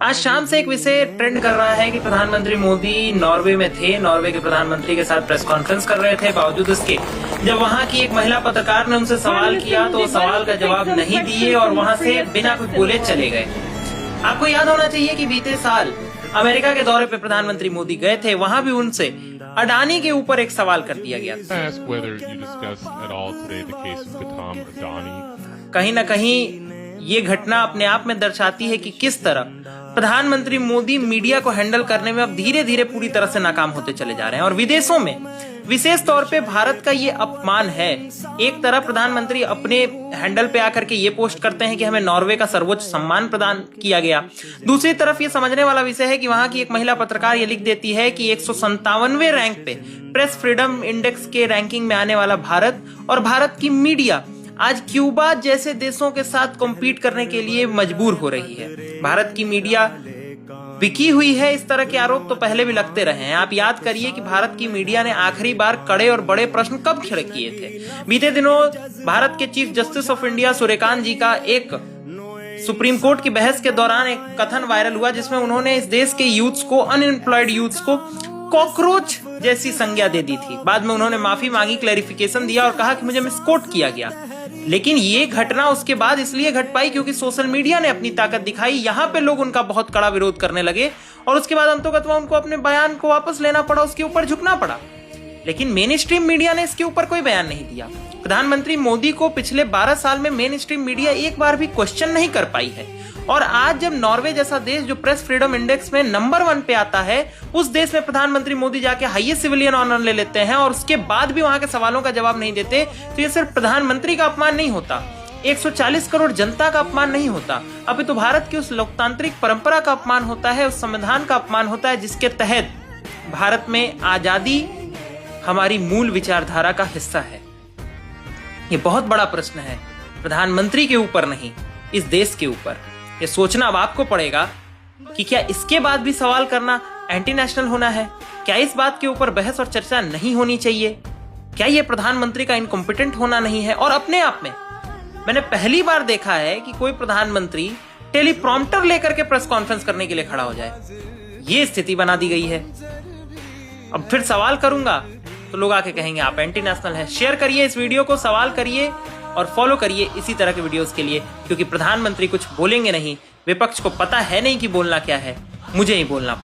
आज शाम से एक विषय ट्रेंड कर रहा है कि प्रधानमंत्री मोदी नॉर्वे में थे, नॉर्वे के प्रधानमंत्री के साथ प्रेस कॉन्फ्रेंस कर रहे थे। बावजूद इसके जब वहां की एक महिला पत्रकार ने उनसे सवाल किया तो सवाल का जवाब नहीं दिए और वहां से बिना कुछ बोले चले गए। आपको याद होना चाहिए कि बीते साल अमेरिका के दौरे पे प्रधानमंत्री मोदी गए थे, वहां भी उनसे अडानी के ऊपर एक सवाल कर दिया गया। कहीं न कहीं ये घटना अपने आप में दर्शाती है कि किस तरह प्रधानमंत्री मोदी मीडिया को हैंडल करने में अब धीरे धीरे पूरी तरह से नाकाम होते चले जा रहे हैं और विदेशों में विशेष तौर पे भारत का ये अपमान है। एक तरफ प्रधानमंत्री अपने हैंडल पे आकर के ये पोस्ट करते हैं कि हमें नॉर्वे का सर्वोच्च सम्मान प्रदान किया गया, दूसरी तरफ ये समझने वाला विषय है कि वहां की एक महिला पत्रकार ये लिख देती है कि 157वें रैंक पे प्रेस फ्रीडम इंडेक्स के रैंकिंग में आने वाला भारत और भारत की मीडिया आज क्यूबा जैसे देशों के साथ कॉम्पीट करने के लिए मजबूर हो रही है। भारत की मीडिया बिकी हुई है, इस तरह के आरोप तो पहले भी लगते रहे हैं। आप याद करिए कि भारत की मीडिया ने आखिरी बार कड़े और बड़े प्रश्न कब खड़े किए थे। बीते दिनों भारत के chief justice of India Suryakant ji का एक सुप्रीम कोर्ट की बहस के दौरान एक कथन वायरल हुआ जिसमें उन्होंने इस देश के यूथ्स को, अनएम्प्लॉयड यूथ्स को कॉकरोच जैसी संज्ञा दे दी थी। बाद में उन्होंने माफी मांगी, क्लैरिफिकेशन दिया और कहा कि मुझे मिसकोट किया गया। लेकिन ये घटना उसके बाद इसलिए घट पाई क्योंकि सोशल मीडिया ने अपनी ताकत दिखाई। यहाँ पे लोग उनका बहुत कड़ा विरोध करने लगे और उसके बाद अंततः उनको अपने बयान को वापस लेना पड़ा, उसके ऊपर झुकना पड़ा। लेकिन मेन स्ट्रीम मीडिया ने इसके ऊपर कोई बयान नहीं दिया। प्रधानमंत्री मोदी को पिछले 12 साल में मेन स्ट्रीम मीडिया एक बार भी क्वेश्चन नहीं कर पाई है। और आज जब नॉर्वे जैसा देश जो प्रेस फ्रीडम इंडेक्स में नंबर 1 पे आता है, उस देश में प्रधानमंत्री मोदी जाके हाईएस्ट सिविलियन ऑनर ले लेते हैं और उसके बाद भी वहां के सवालों का जवाब नहीं देते, तो ये सिर्फ प्रधानमंत्री का अपमान नहीं होता, 140 करोड़ जनता का अपमान नहीं होता, अभी तो भारत की उस लोकतांत्रिक परंपरा का अपमान होता है, उस संविधान का अपमान होता है जिसके तहत भारत में आजादी हमारी मूल विचारधारा का हिस्सा है। ये बहुत बड़ा प्रश्न है, प्रधानमंत्री के ऊपर नहीं, इस देश के ऊपर। ये सोचना अब आपको पड़ेगा कि क्या इसके बाद भी सवाल करना एंटी नेशनल होना है? क्या इस बात के ऊपर बहस और चर्चा नहीं होनी चाहिए? क्या ये प्रधानमंत्री का इनकॉम्पिटेंट होना नहीं है? और अपने आप में मैंने पहली बार देखा है कि कोई प्रधानमंत्री टेलीप्रॉम्प्टर लेकर के प्रेस कॉन्फ्रेंस करने के लिए खड़ा हो जाए। ये स्थिति बना दी गई है। अब फिर सवाल करूंगा तो लोग आके कहेंगे आप एंटी नेशनल हैं। शेयर करिए इस वीडियो को, सवाल करिए और फॉलो करिए इसी तरह के वीडियोस के लिए, क्योंकि प्रधानमंत्री कुछ बोलेंगे नहीं, विपक्ष को पता है नहीं कि बोलना क्या है, मुझे ही बोलना।